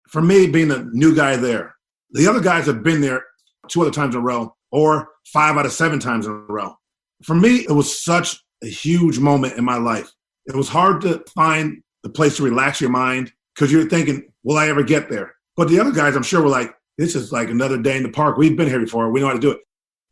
for me, being a new guy there, the other guys have been there 2 other times in a row or 5 out of 7 times in a row. For me, it was such a huge moment in my life. It was hard to find the place to relax your mind because you're thinking, will I ever get there? But the other guys, I'm sure, were like, this is like another day in the park. We've been here before. We know how to do it.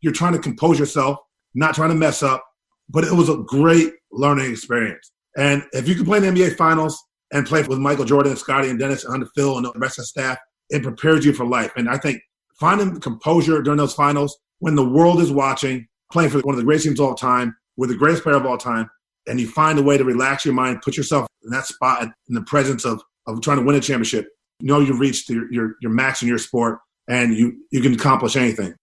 You're trying to compose yourself, not trying to mess up. But it was a great learning experience. And if you can play in the NBA Finals and play with Michael Jordan, Scottie, and Dennis, and Phil, and the rest of the staff, it prepares you for life. And I think finding composure during those finals, when the world is watching, playing for one of the greatest teams of all time, with the greatest player of all time, and you find a way to relax your mind, put yourself in that spot in the presence of trying to win a championship, you know you've reached your max in your sport, and you can accomplish anything.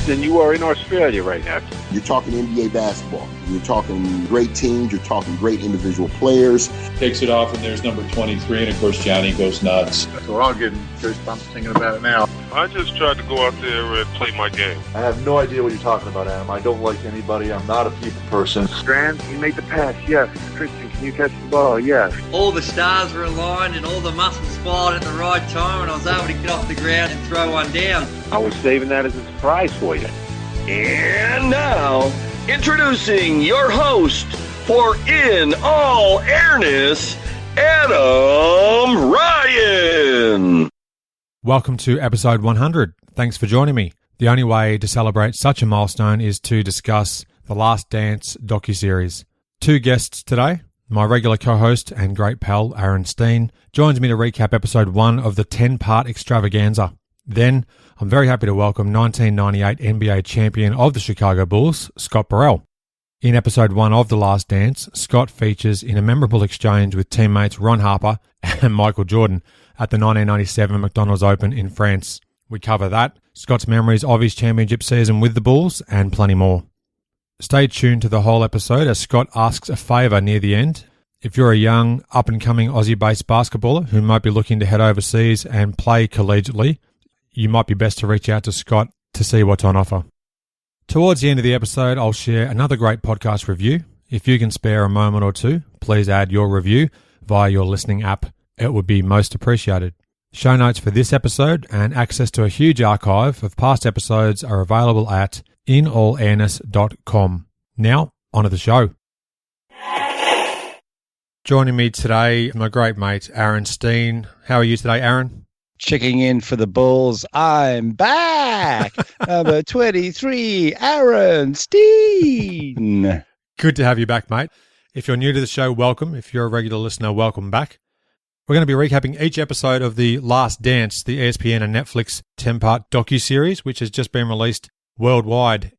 And you are in Australia right now. You're talking NBA basketball. You're talking great teams. You're talking great individual players. Takes it off, and there's number 23, and of course Johnny goes nuts. So I'll get goosebumps thinking about it now. I just tried to go out there and play my game. I have no idea what you're talking about, Adam. I don't like anybody. I'm not a people person. Strand, you make the pass. Yes. Christian, can you catch the ball? Yes. All the stars were aligned and all the muscles fired at the right time, and I was able to get off the ground and throw one down. I was saving that as a surprise for you. And now, introducing your host for In All Airness, Adam Ryan. Welcome to episode 100. Thanks for joining me. The only way to celebrate such a milestone is to discuss The Last Dance docuseries. 2 guests today. My regular co-host and great pal, Aaron Steen, joins me to recap episode 1 of the 10-part extravaganza. Then, I'm very happy to welcome 1998 NBA champion of the Chicago Bulls, Scott Burrell. In episode 1 of The Last Dance, Scott features in a memorable exchange with teammates Ron Harper and Michael Jordan at the 1997 McDonald's Open in France. We cover that, Scott's memories of his championship season with the Bulls, and plenty more. Stay tuned to the whole episode as Scott asks a favour near the end. If you're a young, up-and-coming Aussie-based basketballer who might be looking to head overseas and play collegiately, you might be best to reach out to Scott to see what's on offer. Towards the end of the episode, I'll share another great podcast review. If you can spare a moment or two, please add your review via your listening app. It would be most appreciated. Show notes for this episode and access to a huge archive of past episodes are available at inallairness.com. Now, on to the show. Joining me today, my great mate, Aaron Steen. How are you today, Aaron? Checking in for the Bulls. I'm back. Number 23, Aaron Steen. Good to have you back, mate. If you're new to the show, welcome. If you're a regular listener, welcome back. We're going to be recapping each episode of The Last Dance, the ESPN and Netflix 10-part docuseries, which has just been released worldwide.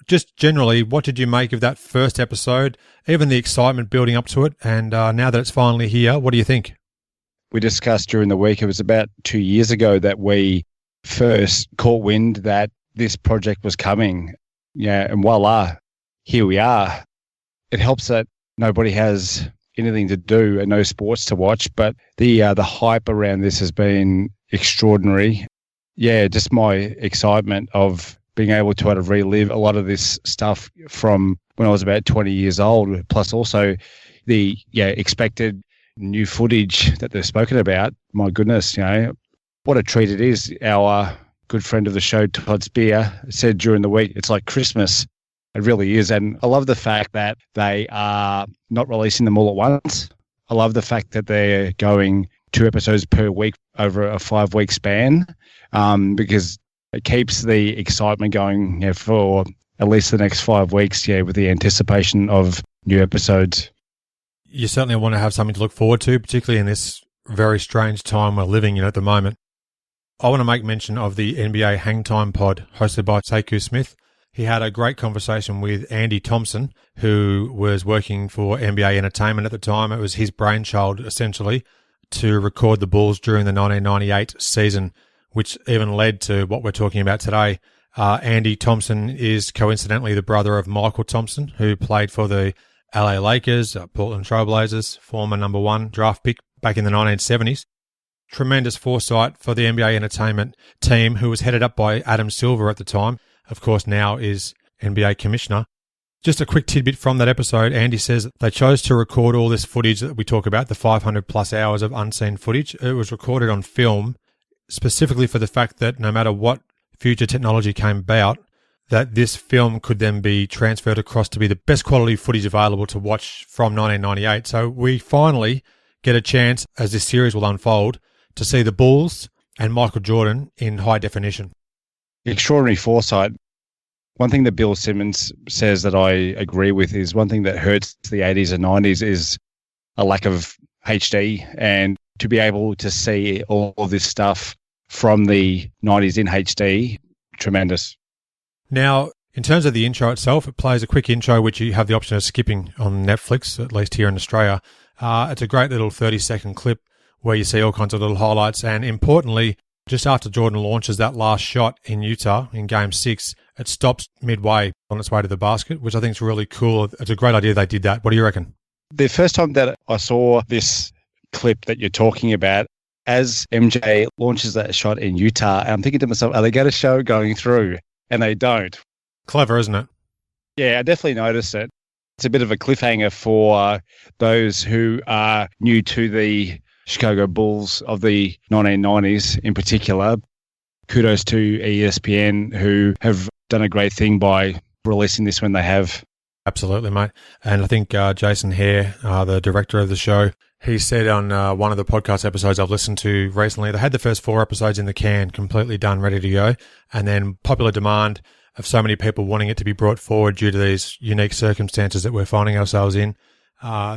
Just generally, what did you make of that first episode, even the excitement building up to it, and now that it's finally here, what do you think? We discussed during the week, it was about 2 years ago that we first caught wind that this project was coming. Yeah, and voila, here we are. It helps that nobody has anything to do and no sports to watch, but the hype around this has been extraordinary. Yeah, just my excitement of being able to relive a lot of this stuff from when I was about 20 years old, plus also the expected new footage that they've spoken about. My goodness, what a treat it is. Our good friend of the show, Todd Spear, said during the week, it's like Christmas. It really is. And I love the fact that they are not releasing them all at once. I love the fact that they're going 2 episodes per week over a 5-week span, because it keeps the excitement going for at least the next 5 weeks, with the anticipation of new episodes. You certainly want to have something to look forward to, particularly in this very strange time we're living in at the moment. I want to make mention of the NBA Hangtime Pod hosted by Sekou Smith. He had a great conversation with Andy Thompson, who was working for NBA Entertainment at the time. It was his brainchild, essentially, to record the Bulls during the 1998 season, which even led to what we're talking about today. Andy Thompson is coincidentally the brother of Michael Thompson, who played for the LA Lakers, Portland Trailblazers, former number 1 draft pick back in the 1970s. Tremendous foresight for the NBA Entertainment team, who was headed up by Adam Silver at the time. Of course, now is NBA Commissioner. Just a quick tidbit from that episode. Andy says they chose to record all this footage that we talk about, the 500 plus hours of unseen footage. It was recorded on film specifically for the fact that no matter what future technology came about, that this film could then be transferred across to be the best quality footage available to watch from 1998. So we finally get a chance, as this series will unfold, to see the Bulls and Michael Jordan in high definition. Extraordinary foresight. One thing that Bill Simmons says that I agree with is one thing that hurts the 80s and 90s is a lack of HD, and to be able to see all of this stuff from the 90s in HD, tremendous. Now, in terms of the intro itself, it plays a quick intro, which you have the option of skipping on Netflix, at least here in Australia. It's a great little 30-second clip where you see all kinds of little highlights. And importantly, just after Jordan launches that last shot in Utah in Game 6, it stops midway on its way to the basket, which I think is really cool. It's a great idea they did that. What do you reckon? The first time that I saw this clip that you're talking about, as MJ launches that shot in Utah, I'm thinking to myself, are they going to show it going through? And they don't. Clever, isn't it? Yeah, I definitely noticed it. It's a bit of a cliffhanger for those who are new to the Chicago Bulls of the 1990s in particular. Kudos to ESPN, who have done a great thing by releasing this when they have. Absolutely, mate. And I think Jason Hare, the director of the show, he said on one of the podcast episodes I've listened to recently, they had the first 4 episodes in the can, completely done, ready to go. And then popular demand of so many people wanting it to be brought forward due to these unique circumstances that we're finding ourselves in,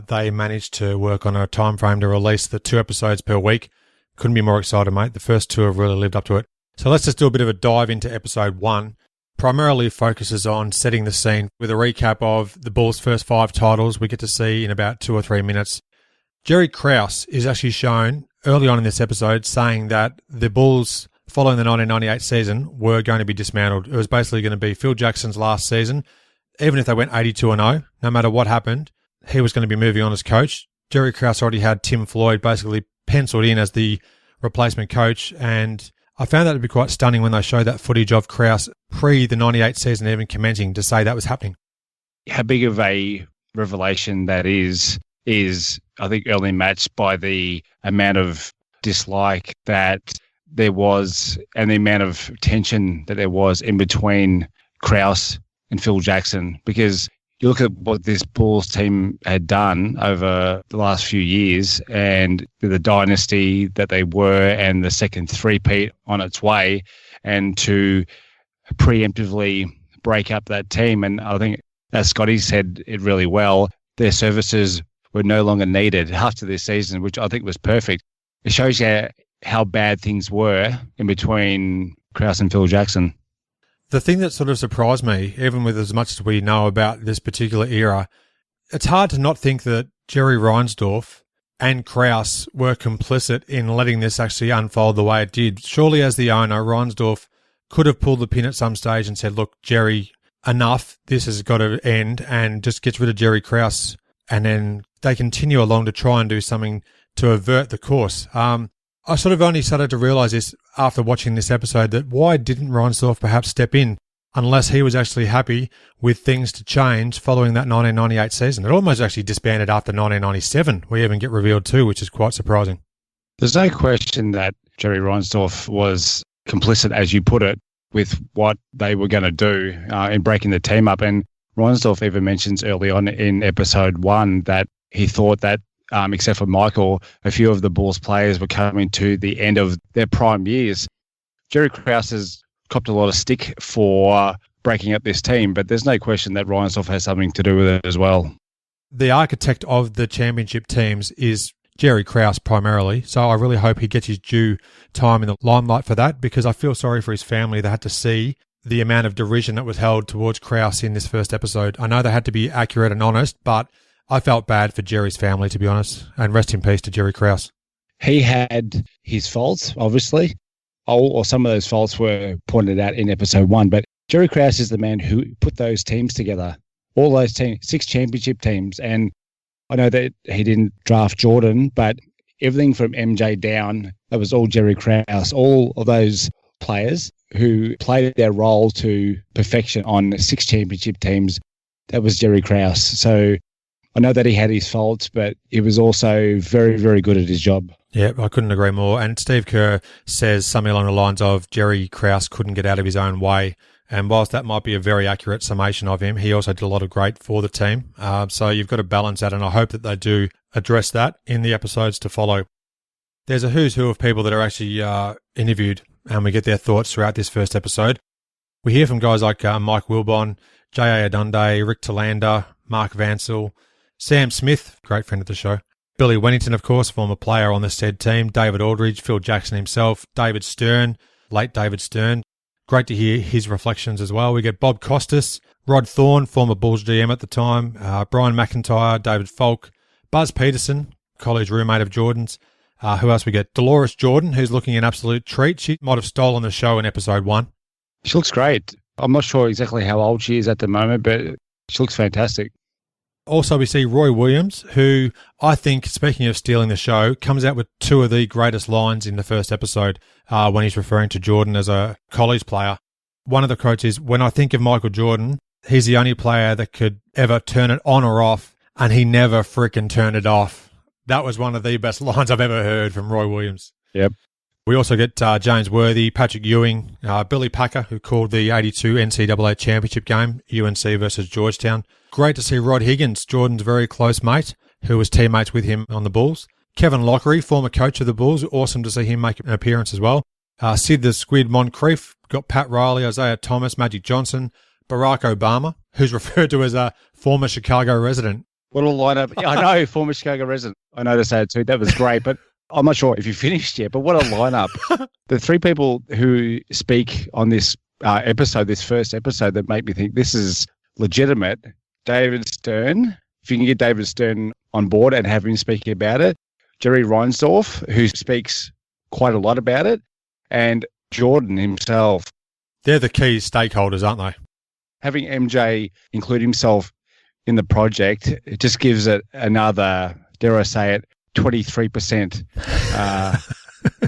they managed to work on a time frame to release the 2 episodes per week. Couldn't be more excited, mate. The first 2 have really lived up to it. So let's just do a bit of a dive into episode 1. Primarily focuses on setting the scene with a recap of the Bulls' first 5 titles we get to see in about 2 or 3 minutes. Jerry Krause is actually shown early on in this episode saying that the Bulls, following the 1998 season, were going to be dismantled. It was basically going to be Phil Jackson's last season. Even if they went 82-0, no matter what happened, he was going to be moving on as coach. Jerry Krause already had Tim Floyd basically penciled in as the replacement coach, and I found that to be quite stunning when they showed that footage of Krause pre the 98 season even commencing to say that was happening. How big of a revelation that is I think only matched by the amount of dislike that there was and the amount of tension that there was in between Krause and Phil Jackson, because you look at what this Bulls team had done over the last few years and the dynasty that they were and the second three-peat on its way, and to preemptively break up that team. And I think, as Scotty said it really well, their services were no longer needed after this season, which I think was perfect. It shows you how bad things were in between Krause and Phil Jackson. The thing that sort of surprised me, even with as much as we know about this particular era, it's hard to not think that Jerry Reinsdorf and Krause were complicit in letting this actually unfold the way it did. Surely as the owner, Reinsdorf could have pulled the pin at some stage and said, look, Jerry, enough, this has got to end, and just gets rid of Jerry Krause. And then they continue along to try and do something to avert the course. I sort of only started to realise this after watching this episode, that why didn't Reinsdorf perhaps step in unless he was actually happy with things to change following that 1998 season? It almost actually disbanded after 1997. We even get revealed too, which is quite surprising. There's no question that Jerry Reinsdorf was complicit, as you put it, with what they were going to do in breaking the team up. And Reinsdorf even mentions early on in episode 1 that he thought that except for Michael, a few of the Bulls players were coming to the end of their prime years. Jerry Krause has copped a lot of stick for breaking up this team, but there's no question that Reinsdorf has something to do with it as well. The architect of the championship teams is Jerry Krause primarily, so I really hope he gets his due time in the limelight for that, because I feel sorry for his family. They had to see the amount of derision that was held towards Krause in this first episode. I know they had to be accurate and honest, but I felt bad for Jerry's family, to be honest, and rest in peace to Jerry Krause. He had his faults, obviously, or some of those faults were pointed out in episode 1, but Jerry Krause is the man who put those teams together, all those teams, 6 championship teams. And I know that he didn't draft Jordan, but everything from MJ down, that was all Jerry Krause, all of those players who played their role to perfection on 6 championship teams that was Jerry Krause. So I know that he had his faults, but he was also very, very good at his job. Yeah, I couldn't agree more. And Steve Kerr says something along the lines of Jerry Krause couldn't get out of his own way. And whilst that might be a very accurate summation of him, he also did a lot of great for the team. So you've got to balance that, and I hope that they do address that in the episodes to follow. There's a who's who of people that are actually interviewed, and we get their thoughts throughout this first episode. We hear from guys like Mike Wilbon, J.A. Adunde, Rick Talander, Mark Vansell, Sam Smith, great friend of the show, Billy Wennington, of course, former player on the said team, David Aldridge, Phil Jackson himself, David Stern, late David Stern. Great to hear his reflections as well. We get Bob Costas, Rod Thorne, former Bulls GM at the time, Brian McIntyre, David Falk, Buzz Peterson, college roommate of Jordan's. Who else we get? Dolores Jordan, who's looking an absolute treat. She might have stolen the show in episode 1. She looks great. I'm not sure exactly how old she is at the moment, but she looks fantastic. Also, we see Roy Williams, who I think, speaking of stealing the show, comes out with two of the greatest lines in the first episode when he's referring to Jordan as a college player. One of the quotes is, "When I think of Michael Jordan, he's the only player that could ever turn it on or off, and he never frickin' turned it off." That was one of the best lines I've ever heard from Roy Williams. Yep. We also get James Worthy, Patrick Ewing, Billy Packer, who called the 82 NCAA championship game, UNC versus Georgetown. Great to see Rod Higgins, Jordan's very close mate, who was teammates with him on the Bulls. Kevin Lockery, former coach of the Bulls. Awesome to see him make an appearance as well. Sid the Squid Moncrief, got Pat Riley, Isaiah Thomas, Magic Johnson, Barack Obama, who's referred to as a former Chicago resident. What a lineup. Yeah, I know, former Chicago resident. I noticed that too. That was great, but I'm not sure if you finished yet, but what a lineup. The three people who speak on this episode, this first episode, that make me think this is legitimate. David Stern, if you can get David Stern on board and have him speaking about it. Jerry Reinsdorf, who speaks quite a lot about it. And Jordan himself. They're the key stakeholders, aren't they? Having MJ include himself in the project, it just gives it another, dare I say it, 23%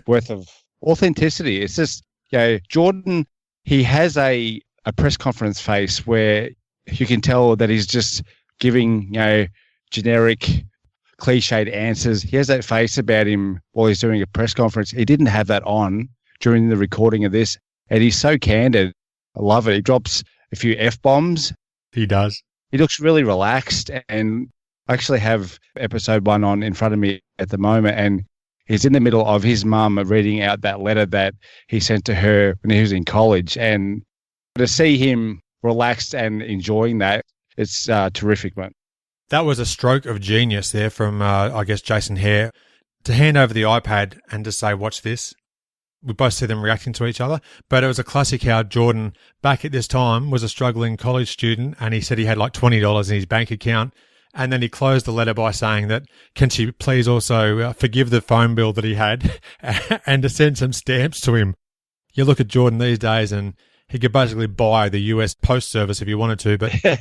worth of authenticity. It's just, Jordan, he has a press conference face where you can tell that he's just giving, generic, cliched answers. He has that face about him while he's doing a press conference. He didn't have that on during the recording of this, and he's so candid. I love it. He drops a few F-bombs. He does. He looks really relaxed, and I actually have episode 1 on in front of me at the moment, and he's in the middle of his mum reading out that letter that he sent to her when he was in college, and to see him relaxed and enjoying that, it's terrific, mate. That was a stroke of genius there from, I guess, Jason Hare, to hand over the iPad and to say, watch this. We both see them reacting to each other, but it was a classic how Jordan, back at this time, was a struggling college student, and he said he had like $20 in his bank account, and then he closed the letter by saying that, can she please also forgive the phone bill that he had and to send some stamps to him. You look at Jordan these days and he could basically buy the US Post Service if he wanted to, but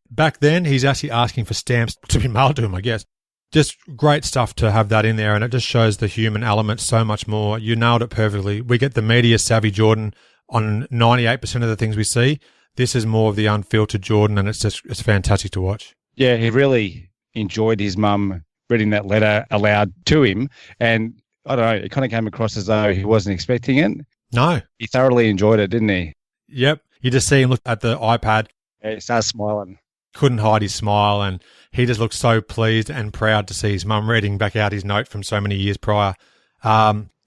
back then he's actually asking for stamps to be mailed to him, I guess. Just great stuff to have that in there, and it just shows the human element so much more. You nailed it perfectly. We get the media savvy Jordan on 98% of the things we see. This is more of the unfiltered Jordan, and it's fantastic to watch. Yeah, he really enjoyed his mum reading that letter aloud to him, and I don't know, it kind of came across as though he wasn't expecting it. No. He thoroughly enjoyed it, didn't he? Yep. You just see him look at the iPad. Yeah, he starts smiling. Couldn't hide his smile, and he just looked so pleased and proud to see his mum reading back out his note from so many years prior.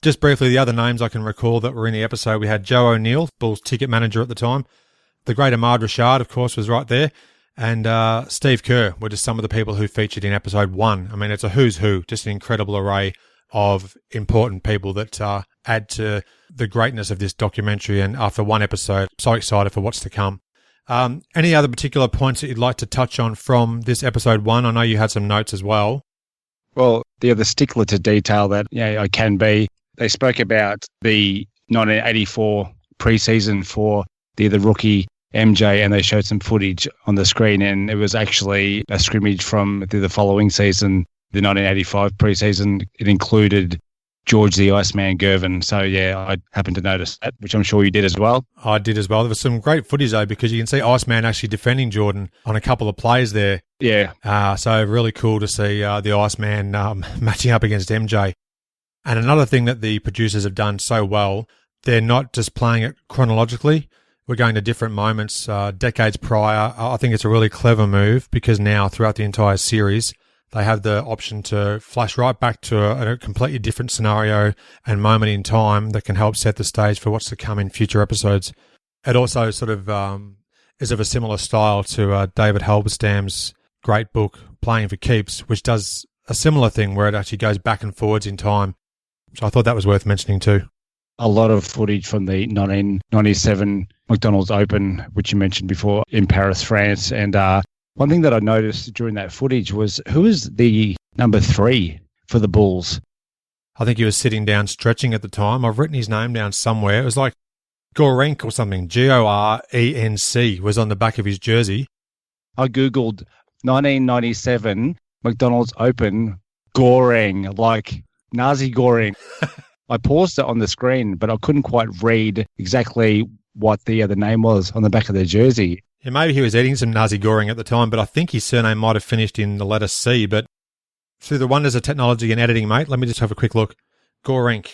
Just briefly, the other names I can recall that were in the episode, we had Joe O'Neill, Bulls ticket manager at the time. The great Ahmad Rashad, of course, was right there. And Steve Kerr were just some of the people who featured in episode 1. I mean, it's a who's who, just an incredible array of important people that add to the greatness of this documentary. And after one episode, so excited for what's to come. Any other particular points that you'd like to touch on from this episode 1? I know you had some notes as well. Well, the other stickler to detail that I can be, they spoke about the 1984 preseason for the rookie MJ, and they showed some footage on the screen, and it was actually a scrimmage from the following season, the 1985 preseason. It included George the Iceman Gervin. So, yeah, I happened to notice that, which I'm sure you did as well. I did as well. There was some great footage, though, because you can see Iceman actually defending Jordan on a couple of plays there. Yeah. So really cool to see the Iceman matching up against MJ. And another thing that the producers have done so well, they're not just playing it chronologically. We're going to different moments, decades prior. I think it's a really clever move because now, throughout the entire series, they have the option to flash right back to a completely different scenario and moment in time that can help set the stage for what's to come in future episodes. It also sort of is of a similar style to David Halberstam's great book, Playing for Keeps, which does a similar thing where it actually goes back and forwards in time. So I thought that was worth mentioning too. A lot of footage from the 1997 McDonald's Open, which you mentioned before, in Paris, France. And one thing that I noticed during that footage was who was the number 3 for the Bulls? I think he was sitting down stretching at the time. I've written his name down somewhere. It was like Gorenc or something. Gorenc was on the back of his jersey. I Googled 1997 McDonald's Open Goreng, like Nazi Goreng. I paused it on the screen, but I couldn't quite read exactly what the name was on the back of their jersey. Yeah, maybe he was eating some Nazi Goreng at the time, but I think his surname might have finished in the letter C. But through the wonders of technology and editing, mate, let me just have a quick look. Gorenc.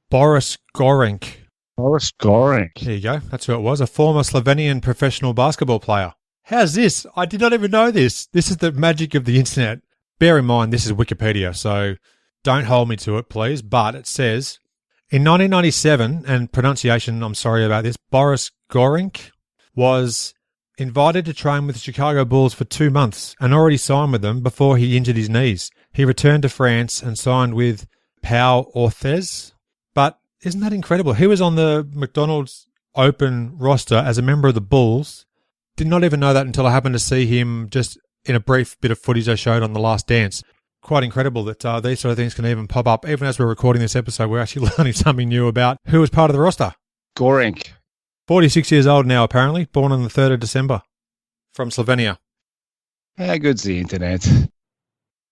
Boris Gorenc. Boris Gorenc. There you go. That's who it was, a former Slovenian professional basketball player. How's this? I did not even know this. This is the magic of the internet. Bear in mind, this is Wikipedia, so don't hold me to it, please. But it says, in 1997, and pronunciation, I'm sorry about this, Boris Gorenc was invited to train with the Chicago Bulls for 2 months and already signed with them before he injured his knees. He returned to France and signed with Pau Orthez. But isn't that incredible? He was on the McDonald's Open roster as a member of the Bulls. Did not even know that until I happened to see him just in a brief bit of footage I showed on The Last Dance. Quite incredible that these sort of things can even pop up. Even as we're recording this episode, we're actually learning something new about who was part of the roster. Gorenc. 46 years old now, apparently. Born on the 3rd of December. From Slovenia. How good's the internet?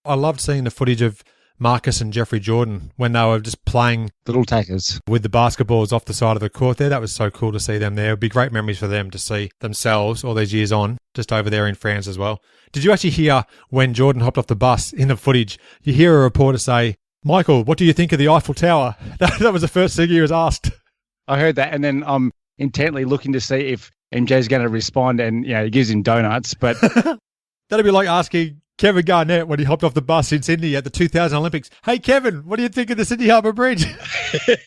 I loved seeing the footage of Marcus and Jeffrey Jordan when they were just playing little tackers with the basketballs off the side of the court there. That was so cool to see them there. It would be great memories for them to see themselves all these years on, just over there in France as well. Did you actually hear when Jordan hopped off the bus in the footage, you hear a reporter say, "Michael, what do you think of the Eiffel Tower?" That was the first thing he was asked. I heard that, and then I'm intently looking to see if MJ's going to respond, and he gives him donuts. But that'd be like asking Kevin Garnett when he hopped off the bus in Sydney at the 2000 Olympics. "Hey, Kevin, what do you think of the Sydney Harbour Bridge?"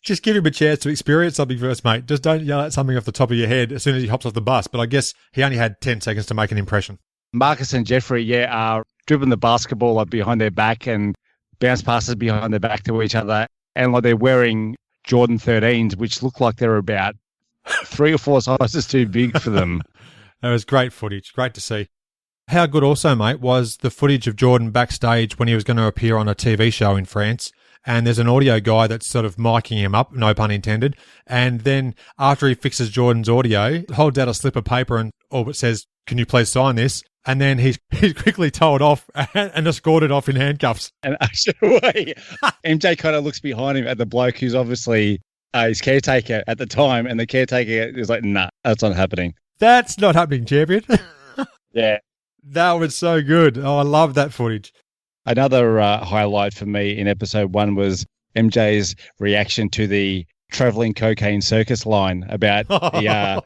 Just give him a chance to experience something first, mate. Just don't yell at something off the top of your head as soon as he hops off the bus. But I guess he only had 10 seconds to make an impression. Marcus and Jeffrey, are dribbling the basketball like behind their back and bounce passes behind their back to each other. And like they're wearing Jordan 13s, which look like they're about 3 or 4 sizes too big for them. That was great footage. Great to see. How good also, mate, was the footage of Jordan backstage when he was going to appear on a TV show in France. And there's an audio guy that's sort of miking him up, no pun intended. And then after he fixes Jordan's audio, holds out a slip of paper and all but says, "Can you please sign this?" And then he's quickly told off and escorted off in handcuffs. And actually, MJ kind of looks behind him at the bloke who's obviously his caretaker at the time. And the caretaker is like, "Nah, that's not happening." That's not happening, champion. Yeah. That was so good. Oh, I love that footage. Another highlight for me in episode 1 was MJ's reaction to the traveling cocaine circus line about the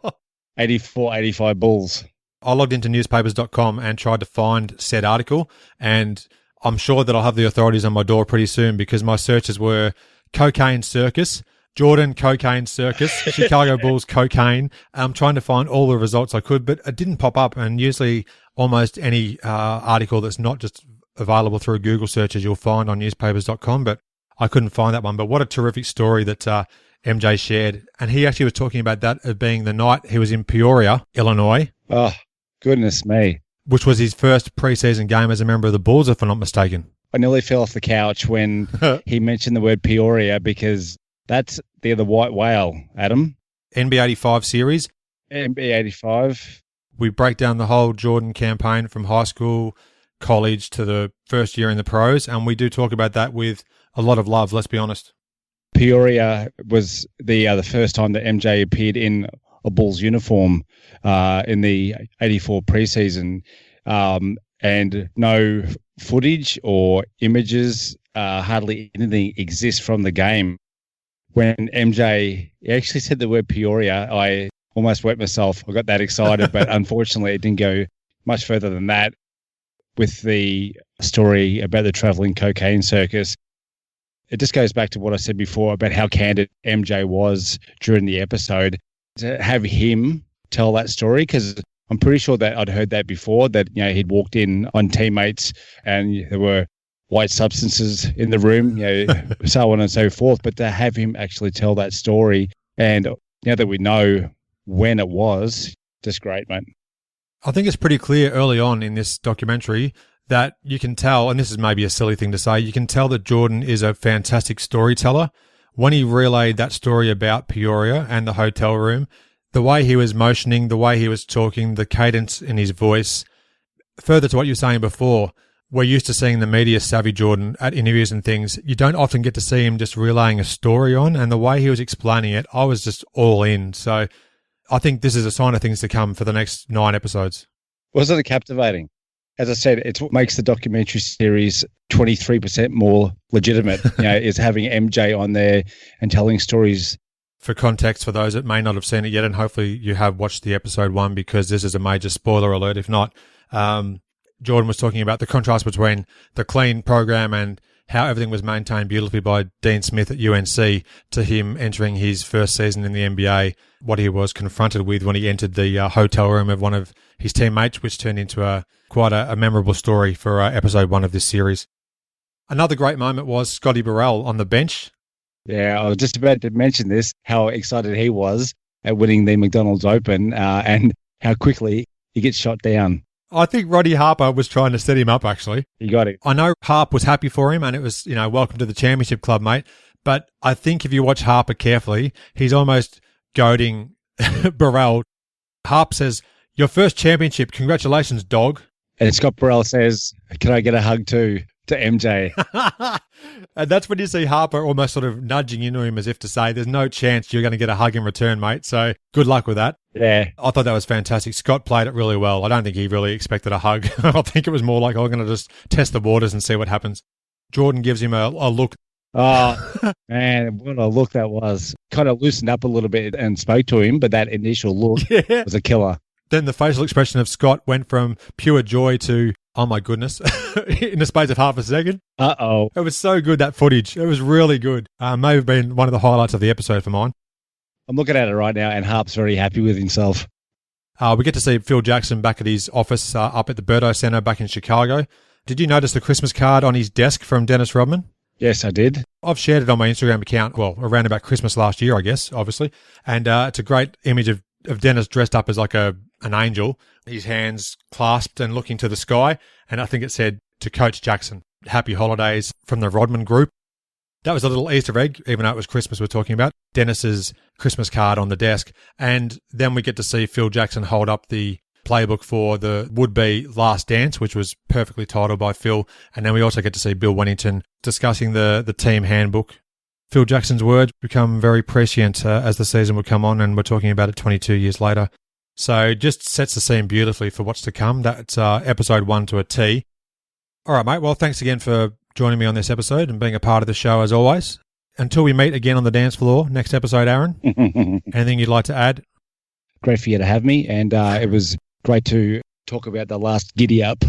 84-85 Bulls. I logged into newspapers.com and tried to find said article, and I'm sure that I'll have the authorities on my door pretty soon because my searches were cocaine circus, Jordan cocaine circus, Chicago Bulls cocaine. I'm trying to find all the results I could, but it didn't pop up. And usually almost any article that's not just available through Google searches you'll find on newspapers.com, but I couldn't find that one. But what a terrific story that MJ shared. And he actually was talking about that as being the night he was in Peoria, Illinois. Oh, goodness me. Which was his first preseason game as a member of the Bulls, if I'm not mistaken. I nearly fell off the couch when he mentioned the word Peoria because they're the white whale, Adam. NBA 85 series. NBA 85. We break down the whole Jordan campaign from high school, college to the first year in the pros, and we do talk about that with a lot of love, let's be honest. Peoria was the first time that MJ appeared in a Bulls uniform in the '84 preseason, and no footage or images, hardly anything exists from the game. When MJ actually said the word Peoria, I almost wet myself. I got that excited, but unfortunately, it didn't go much further than that. With the story about the traveling cocaine circus, it just goes back to what I said before about how candid MJ was during the episode. To have him tell that story, because I'm pretty sure that I'd heard that before, that he'd walked in on teammates and there were white substances in the room, so on and so forth. But to have him actually tell that story, and now that we know when it was, just great, mate. I think it's pretty clear early on in this documentary that you can tell, and this is maybe a silly thing to say, you can tell that Jordan is a fantastic storyteller. When he relayed that story about Peoria and the hotel room, the way he was motioning, the way he was talking, the cadence in his voice, further to what you were saying before, we're used to seeing the media savvy Jordan at interviews and things. You don't often get to see him just relaying a story on, and the way he was explaining it, I was just all in. So I think this is a sign of things to come for the next 9 episodes. Wasn't it captivating? As I said, it's what makes the documentary series 23% more legitimate, is having MJ on there and telling stories. For context, for those that may not have seen it yet, and hopefully you have watched the episode 1, because this is a major spoiler alert. If not, Jordan was talking about the contrast between the clean program and how everything was maintained beautifully by Dean Smith at UNC to him entering his first season in the NBA, what he was confronted with when he entered the hotel room of one of his teammates, which turned into quite a memorable story for episode 1 of this series. Another great moment was Scotty Burrell on the bench. Yeah, I was just about to mention this, how excited he was at winning the McDonald's Open and how quickly he gets shot down. I think Roddy Harper was trying to set him up, actually. He got it. I know Harp was happy for him, and it was, welcome to the championship club, mate. But I think if you watch Harper carefully, he's almost goading Burrell. Harp says, "Your first championship, congratulations, dog." And Scott Burrell says, "Can I get a hug too?" to MJ. And that's when you see Harper almost sort of nudging into him as if to say, there's no chance you're going to get a hug in return, mate. So good luck with that. Yeah. I thought that was fantastic. Scott played it really well. I don't think he really expected a hug. I think it was more like, I'm going to just test the waters and see what happens. Jordan gives him a look. Oh, man, what a look that was. Kind of loosened up a little bit and spoke to him, but that initial look was a killer. Then the facial expression of Scott went from pure joy to, oh my goodness, in the space of half a second. Uh-oh. It was so good, that footage. It was really good. May have been one of the highlights of the episode for mine. I'm looking at it right now, and Harp's very happy with himself. We get to see Phil Jackson back at his office up at the Berto Center back in Chicago. Did you notice the Christmas card on his desk from Dennis Rodman? Yes, I did. I've shared it on my Instagram account, around about Christmas last year, I guess, obviously. And it's a great image of Dennis dressed up as like an angel, his hands clasped and looking to the sky. And I think it said, to Coach Jackson, happy holidays from the Rodman group. That was a little Easter egg, even though it was Christmas we're talking about. Dennis's Christmas card on the desk. And then we get to see Phil Jackson hold up the playbook for the would-be Last Dance, which was perfectly titled by Phil. And then we also get to see Bill Wennington discussing the team handbook. Phil Jackson's words become very prescient as the season would come on, and we're talking about it 22 years later. So just sets the scene beautifully for what's to come. That's episode 1 to a T. All right, mate. Well, thanks again for joining me on this episode and being a part of the show as always. Until we meet again on the dance floor next episode, Aaron, anything you'd like to add? Great for you to have me, and it was great to talk about the last giddy up.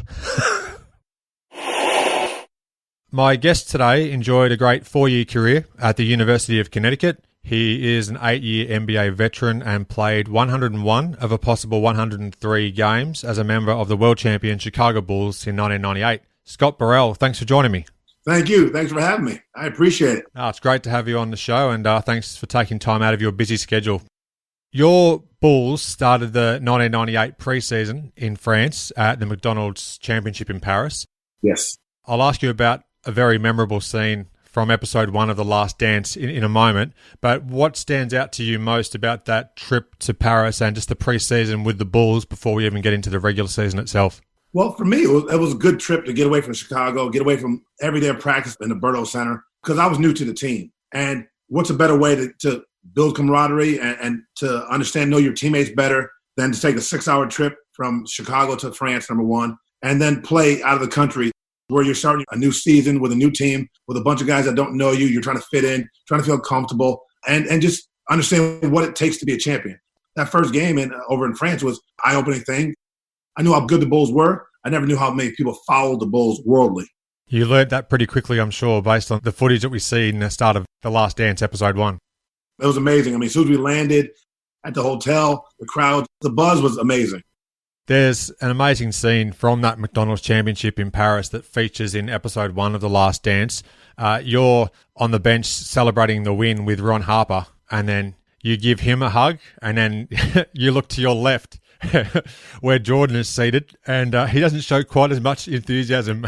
My guest today enjoyed a great 4-year career at the University of Connecticut. He is an 8-year NBA veteran and played 101 of a possible 103 games as a member of the world champion Chicago Bulls in 1998. Scott Burrell, thanks for joining me. Thank you. Thanks for having me. I appreciate it. It's great to have you on the show, and thanks for taking time out of your busy schedule. Your Bulls started the 1998 preseason in France at the McDonald's Championship in Paris. Yes. I'll ask you about a very memorable scene from episode 1 of The Last Dance in a moment, but what stands out to you most about that trip to Paris and just the preseason with the Bulls before we even get into the regular season itself? Well, for me, it was a good trip to get away from Chicago, get away from everyday practice in the Burrell Center, because I was new to the team. And what's a better way to build camaraderie and to know your teammates better than to take a 6-hour trip from Chicago to France, number one, and then play out of the country where you're starting a new season with a new team, with a bunch of guys that don't know you. You're trying to fit in, trying to feel comfortable, and just understand what it takes to be a champion. That first game over in France was an eye-opening thing. I knew how good the Bulls were. I never knew how many people followed the Bulls worldly. You learned that pretty quickly, I'm sure, based on the footage that we see in the start of The Last Dance, episode 1. It was amazing. I mean, as soon as we landed at the hotel, the crowd, the buzz was amazing. There's an amazing scene from that McDonald's Championship in Paris that features in episode 1 of The Last Dance. You're on the bench celebrating the win with Ron Harper, and then you give him a hug, and then you look to your left where Jordan is seated, and he doesn't show quite as much enthusiasm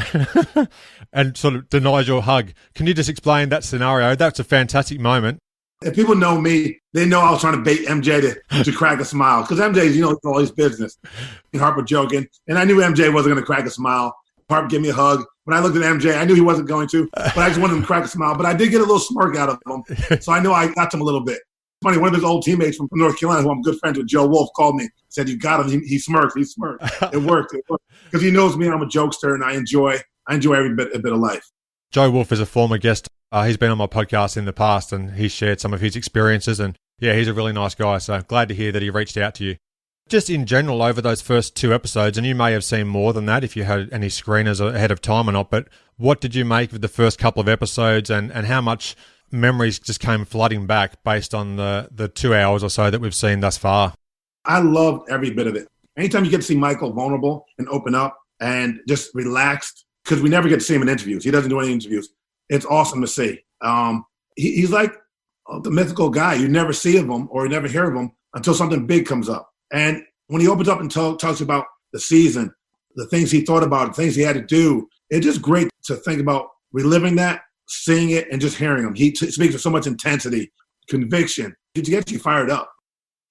and sort of denies your hug. Can you just explain that scenario? That's a fantastic moment. If people know me, they know I was trying to bait MJ to crack a smile. Because MJ's, all his business. And Harper joking. And I knew MJ wasn't going to crack a smile. Harper gave me a hug. When I looked at MJ, I knew he wasn't going to. But I just wanted him to crack a smile. But I did get a little smirk out of him. So I know I got to him a little bit. Funny, one of his old teammates from North Carolina, who I'm good friends with, Joe Wolf, called me. Said, "You got him." He smirked. He smirked. It worked. Because he knows me. I'm a jokester, and I enjoy every bit of life. Joe Wolf is a former guest. He's been on my podcast in the past, and he's shared some of his experiences. And yeah, he's a really nice guy. So glad to hear that he reached out to you. Just in general, over those first 2 episodes, and you may have seen more than that if you had any screeners ahead of time or not, but what did you make of the first couple of episodes, and how much memories just came flooding back based on the 2 hours or so that we've seen thus far? I loved every bit of it. Anytime you get to see Michael vulnerable and open up and just relaxed, because we never get to see him in interviews. He doesn't do any interviews. It's awesome to see. He's like the mythical guy. You never see of him or you never hear of him until something big comes up. And when he opens up and talks about the season, the things he thought about, the things he had to do, it's just great to think about reliving that, seeing it, and just hearing him. He speaks with so much intensity, conviction, to get you fired up.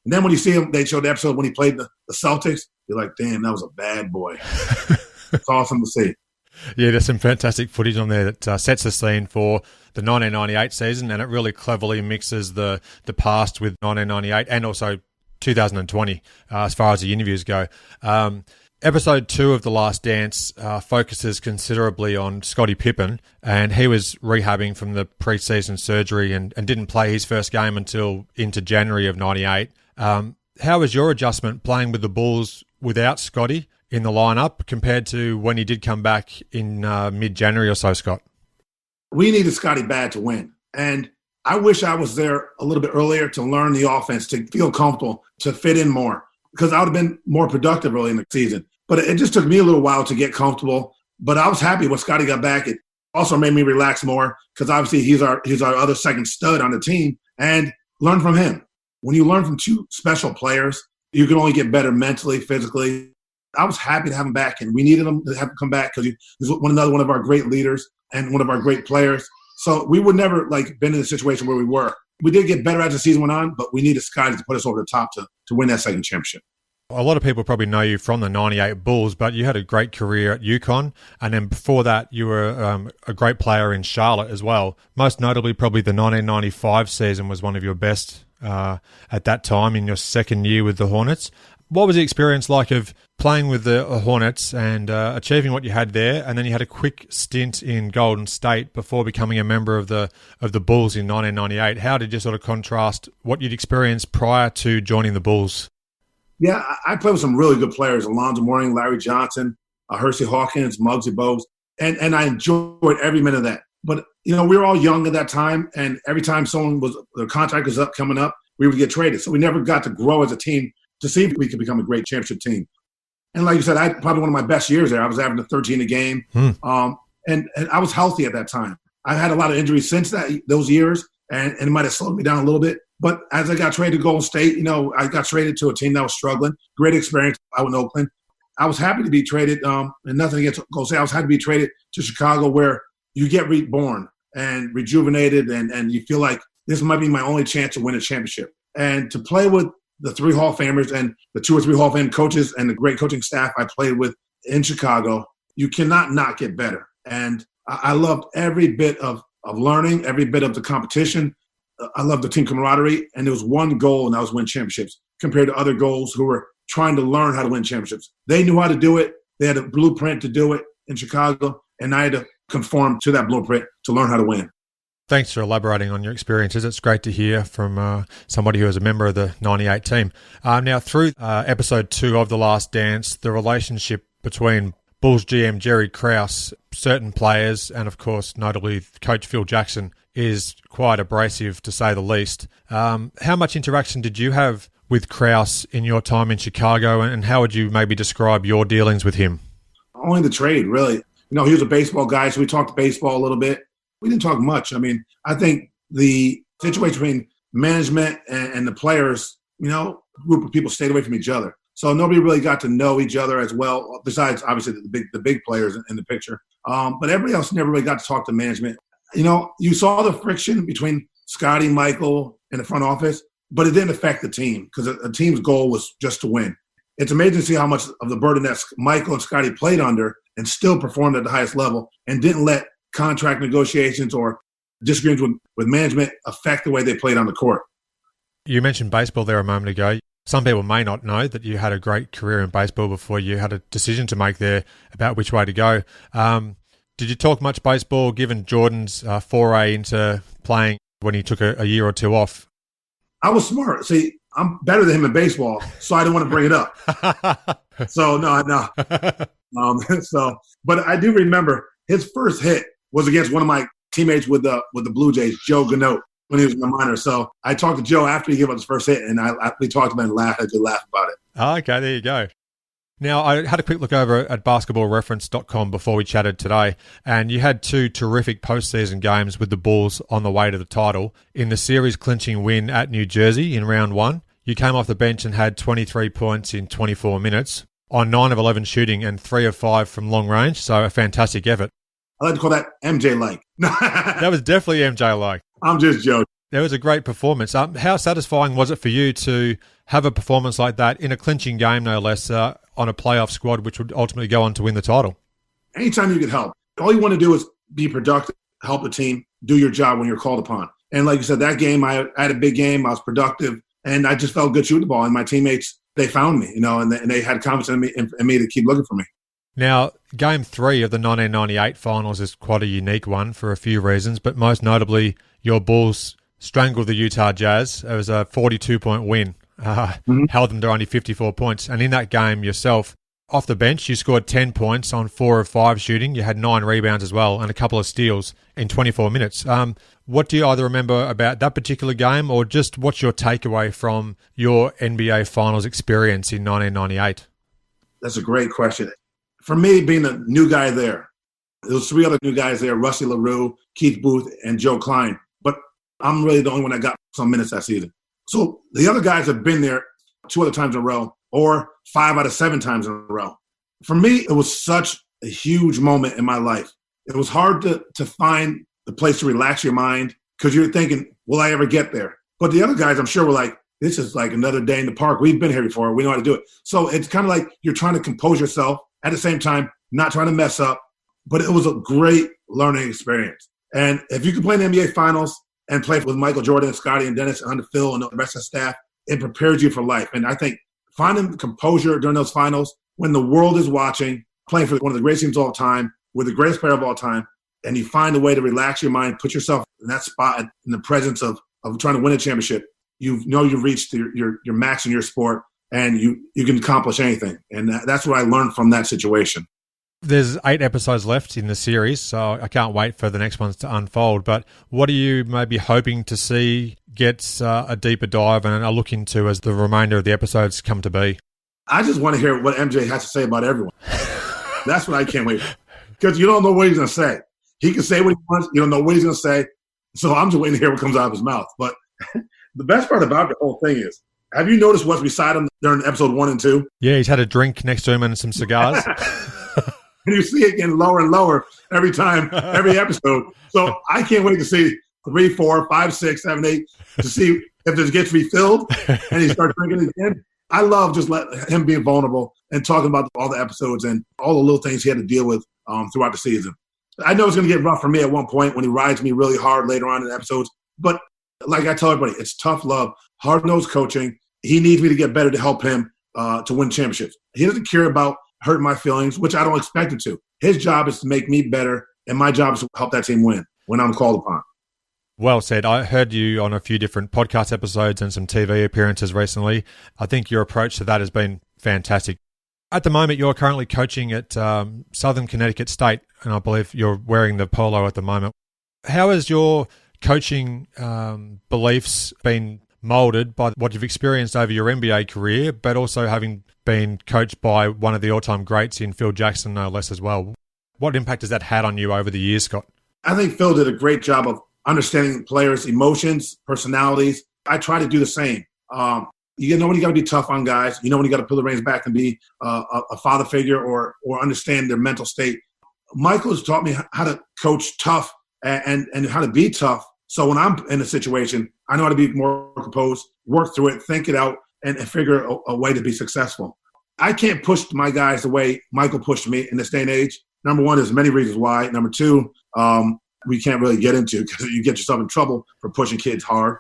And then when you see him, they showed the episode when he played the Celtics, you're like, damn, that was a bad boy. It's awesome to see. Yeah, there's some fantastic footage on there that sets the scene for the 1998 season, and it really cleverly mixes the past with 1998 and also 2020 as far as the interviews go. Episode 2 of The Last Dance focuses considerably on Scottie Pippen, and he was rehabbing from the preseason surgery and didn't play his first game until into January of 98. How was your adjustment playing with the Bulls without Scottie in the lineup compared to when he did come back in mid-January or so, Scott? We needed Scottie bad to win. And I wish I was there a little bit earlier to learn the offense, to feel comfortable, to fit in more, because I would have been more productive early in the season. But it just took me a little while to get comfortable. But I was happy when Scottie got back. It also made me relax more because obviously he's our other second stud on the team, and learn from him. When you learn from 2 special players, you can only get better mentally, physically. I was happy to have him back, and we needed him to have him come back because he's one of our great leaders and one of our great players. So we would never been in a situation where we were. We did get better as the season went on, but we needed Scottie to put us over the top to win that second championship. A lot of people probably know you from the 98 Bulls, but you had a great career at UConn. And then before that, you were a great player in Charlotte as well. Most notably, probably the 1995 season was one of your best at that time in your second year with the Hornets. What was the experience like of playing with the Hornets and achieving what you had there, and then you had a quick stint in Golden State before becoming a member of the Bulls in 1998? How did you sort of contrast what you'd experienced prior to joining the Bulls? Yeah, I played with some really good players: Alonzo Mourning, Larry Johnson, Hersey Hawkins, Muggsy Bogues, and I enjoyed every minute of that. But we were all young at that time, and every time their contract was coming up, we would get traded. So we never got to grow as a team to see if we could become a great championship team. And like you said, I had probably one of my best years there. I was averaging 13 a game. And I was healthy at that time. I had a lot of injuries since those years, and it might have slowed me down a little bit. But as I got traded to Golden State, I got traded to a team that was struggling. Great experience out in Oakland. I was happy to be traded, and nothing against Golden State. I was happy to be traded to Chicago, where you get reborn and rejuvenated, and you feel like this might be my only chance to win a championship. And to play with the 3 Hall of Famers and the 2 or 3 Hall of Fame coaches and the great coaching staff I played with in Chicago, you cannot not get better. And I loved every bit of learning, every bit of the competition, I love the team camaraderie, and there was one goal, and that was win championships, compared to other goals who were trying to learn how to win championships. They knew how to do it. They had a blueprint to do it in Chicago, and I had to conform to that blueprint to learn how to win. Thanks for elaborating on your experiences. It's great to hear from somebody who is a member of the 98 team. Now, through episode 2 of The Last Dance, the relationship between Bulls GM Jerry Krause, certain players, and of course, notably coach Phil Jackson, is quite abrasive to say the least. How much interaction did you have with Krause in your time in Chicago, and how would you maybe describe your dealings with him? Only the trade, really. He was a baseball guy, so we talked baseball a little bit. We didn't talk much. I think the situation between management and the players, group of people stayed away from each other. So nobody really got to know each other as well, besides obviously the big players in the picture. But everybody else never really got to talk to management. You saw the friction between Scotty, Michael, and the front office, but it didn't affect the team because a team's goal was just to win. It's amazing to see how much of the burden that Michael and Scotty played under and still performed at the highest level and didn't let contract negotiations or disagreements with management affect the way they played on the court. You mentioned baseball there a moment ago. Some people may not know that you had a great career in baseball before you had a decision to make there about which way to go. Did you talk much baseball given Jordan's foray into playing when he took a year or two off? I was smart. See, I'm better than him in baseball, so I didn't want to bring it up. So, no. But I do remember his first hit was against one of my teammates with the Blue Jays, Joe Ganote, when he was in the minors. So I talked to Joe after he gave up his first hit, and we talked about it and had a good laugh about it. Oh, okay, there you go. Now, I had a quick look over at basketballreference.com before we chatted today, and you had 2 terrific postseason games with the Bulls on the way to the title. In the series-clinching win at New Jersey in round 1, you came off the bench and had 23 points in 24 minutes on 9 of 11 shooting and 3 of 5 from long range, so a fantastic effort. I like to call that MJ-like. That was definitely MJ-like. I'm just joking. That was a great performance. How satisfying was it for you to have a performance like that in a clinching game, no less, on a playoff squad, which would ultimately go on to win the title? Anytime you could help. All you want to do is be productive, help the team, do your job when you're called upon. And like you said, that game, I had a big game. I was productive, and I just felt good shooting the ball. And my teammates, they found me, and they had confidence in me to keep looking for me. Now, Game 3 of the 1998 finals is quite a unique one for a few reasons, but most notably, your Bulls strangled the Utah Jazz. It was a 42-point win, held them to only 54 points. And in that game yourself, off the bench, you scored 10 points on 4 of 5 shooting. You had 9 rebounds as well and a couple of steals in 24 minutes. What do you either remember about that particular game or just what's your takeaway from your NBA Finals experience in 1998? That's a great question. For me, being the new guy there, there was 3 other new guys there, Rusty LaRue, Keith Booth, and Joe Klein. But I'm really the only one that got some minutes that season. So the other guys have been there 2 other times in a row or 5 out of 7 times in a row. For me, it was such a huge moment in my life. It was hard to find the place to relax your mind because you're thinking, will I ever get there? But the other guys, I'm sure, were like, this is like another day in the park. We've been here before. We know how to do it. So it's kind of like you're trying to compose yourself at the same time, not trying to mess up. But it was a great learning experience. And if you can play in the NBA Finals and play with Michael Jordan, Scotty, and Dennis, and Phil, and the rest of the staff, it prepares you for life. And I think finding composure during those finals when the world is watching, playing for one of the greatest teams of all time, with the greatest player of all time, and you find a way to relax your mind, put yourself in that spot in the presence of trying to win a championship, you've reached your max in your sport, and you can accomplish anything. And that's what I learned from that situation. There's 8 episodes left in the series, so I can't wait for the next ones to unfold. But what are you maybe hoping to see gets a deeper dive and a look into as the remainder of the episodes come to be? I just want to hear what MJ has to say about everyone. That's what I can't wait for. Because you don't know what he's going to say. He can say what he wants. You don't know what he's going to say. So I'm just waiting to hear what comes out of his mouth. But the best part about the whole thing is, have you noticed what's beside him during episode 1 and 2? Yeah, he's had a drink next to him and some cigars. And you see it getting lower and lower every time, every episode. So I can't wait to see 3, 4, 5, 6, 7, 8 to see if this gets refilled and he starts drinking again. I love just let him being vulnerable and talking about all the episodes and all the little things he had to deal with throughout the season. I know it's going to get rough for me at one point when he rides me really hard later on in the episodes, but Like I tell everybody, it's tough love, hard-nosed coaching. He needs me to get better to help him to win championships. He doesn't care about hurting my feelings, which I don't expect him to. His job is to make me better, and my job is to help that team win when I'm called upon. Well said. I heard you on a few different podcast episodes and some TV appearances recently. I think your approach to that has been fantastic. At the moment, you're currently coaching at Southern Connecticut State, and I believe you're wearing the polo at the moment. How has your coaching beliefs been moulded by what you've experienced over your NBA career, but also having been coached by one of the all-time greats in Phil Jackson, no less, as well? What impact has that had on you over the years, Scott? I think Phil did a great job of understanding players' emotions, personalities. I try to do the same. You know when you got to be tough on guys. You know when you got to pull the reins back and be a father figure or understand their mental state. Michael has taught me how to coach tough and how to be tough. So when I'm in a situation, I know how to be more composed, work through it, think it out, and figure a way to be successful. I can't push my guys the way Michael pushed me in this day and age. Number one, there's many reasons why. Number two, we can't really get into because you get yourself in trouble for pushing kids hard.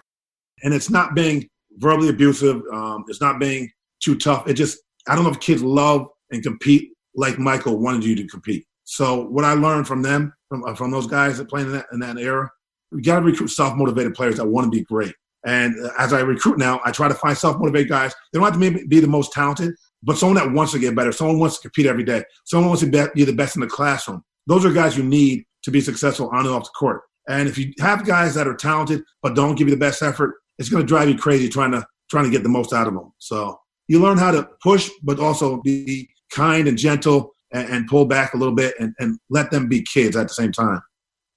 And it's not being verbally abusive. It's not being too tough. I don't know if kids love and compete like Michael wanted you to compete. So what I learned from them, from those guys that played in that era, we got to recruit self-motivated players that want to be great. And as I recruit now, I try to find self-motivated guys. They don't have to be the most talented, but someone that wants to get better. Someone wants to compete every day. Someone wants to be the best in the classroom. Those are guys you need to be successful on and off the court. And if you have guys that are talented but don't give you the best effort, it's going to drive you crazy trying to get the most out of them. So you learn how to push, but also be kind and gentle and pull back a little bit and let them be kids at the same time.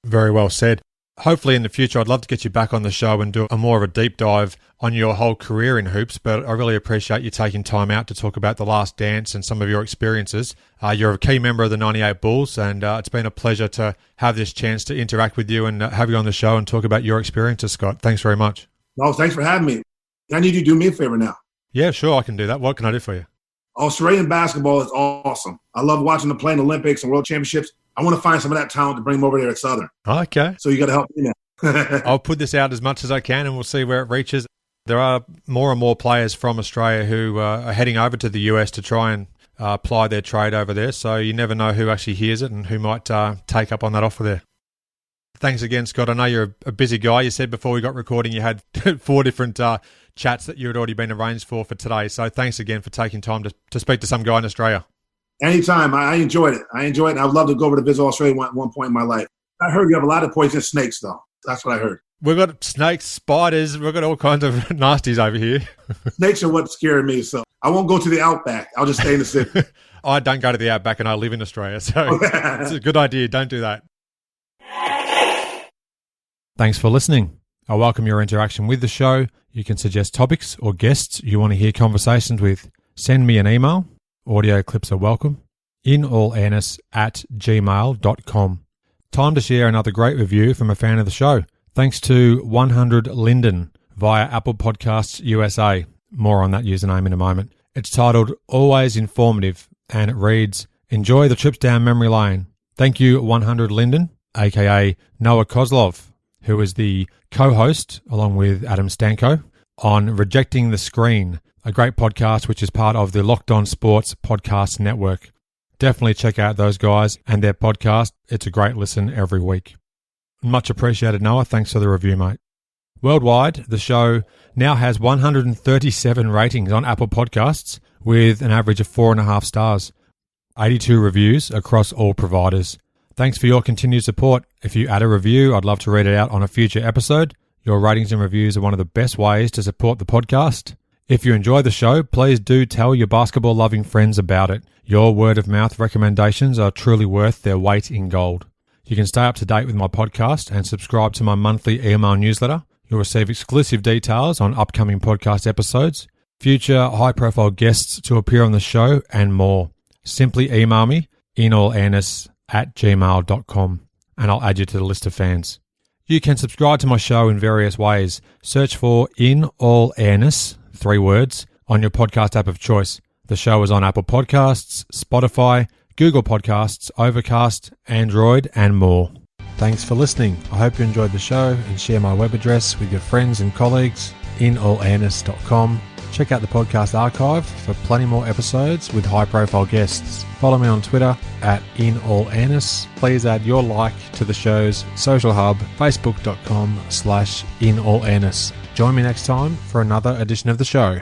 Very well said. Hopefully in the future, I'd love to get you back on the show and do a more of a deep dive on your whole career in hoops, but I really appreciate you taking time out to talk about The Last Dance and some of your experiences. You're a key member of the 98 Bulls, and it's been a pleasure to have this chance to interact with you and have you on the show and talk about your experiences, Scott. Thanks very much. No, thanks for having me. I need you to do me a favor now. Yeah, sure, I can do that. What can I do for you? Australian basketball is awesome. I love watching them play in Olympics and World Championships. I want to find some of that talent to bring them over there at Southern. Okay. So you got to help me now. I'll put this out as much as I can and we'll see where it reaches. There are more and more players from Australia who are heading over to the US to try and apply their trade over there. So you never know who actually hears it and who might take up on that offer there. Thanks again, Scott. I know you're a busy guy. You said before we got recording you had 4 different chats that you had already been arranged for today. So thanks again for taking time to speak to some guy in Australia. Anytime. I enjoyed it. And I would love to go over to visit Australia at one point in my life. I heard you have a lot of poisonous snakes, though. That's what I heard. We've got snakes, spiders. We've got all kinds of nasties over here. Snakes are what's scaring me, so I won't go to the outback. I'll just stay in the city. I don't go to the outback and I live in Australia, so it's a good idea. Don't do that. Thanks for listening. I welcome your interaction with the show. You can suggest topics or guests you want to hear conversations with. Send me an email. Audio clips are welcome. inallairness@gmail.com. Time to share another great review from a fan of the show. Thanks to 100 Linden via Apple Podcasts USA. More on that username in a moment. It's titled Always Informative and it reads, Enjoy the trips down memory lane. Thank you 100 Linden, aka Noah Kozlov, who is the co-host along with Adam Stanko on Rejecting the Screen, a great podcast which is part of the Locked On Sports Podcast Network. Definitely check out those guys and their podcast. It's a great listen every week. Much appreciated, Noah. Thanks for the review, mate. Worldwide, the show now has 137 ratings on Apple Podcasts with an average of 4.5 stars. 82 reviews across all providers. Thanks for your continued support. If you add a review, I'd love to read it out on a future episode. Your ratings and reviews are one of the best ways to support the podcast. If you enjoy the show, please do tell your basketball-loving friends about it. Your word-of-mouth recommendations are truly worth their weight in gold. You can stay up to date with my podcast and subscribe to my monthly email newsletter. You'll receive exclusive details on upcoming podcast episodes, future high-profile guests to appear on the show, and more. Simply email me, inallairness@gmail.com, and I'll add you to the list of fans. You can subscribe to my show in various ways. Search for In All Airness, 3 words, on your podcast app of choice. The show is on Apple Podcasts, Spotify, Google Podcasts, Overcast, Android, and more. Thanks for listening. I hope you enjoyed the show and share my web address with your friends and colleagues, inallairness.com. Check out the podcast archive for plenty more episodes with high-profile guests. Follow me on Twitter at inallairness. Please add your like to the show's social hub, facebook.com/inallairness. Join me next time for another edition of the show.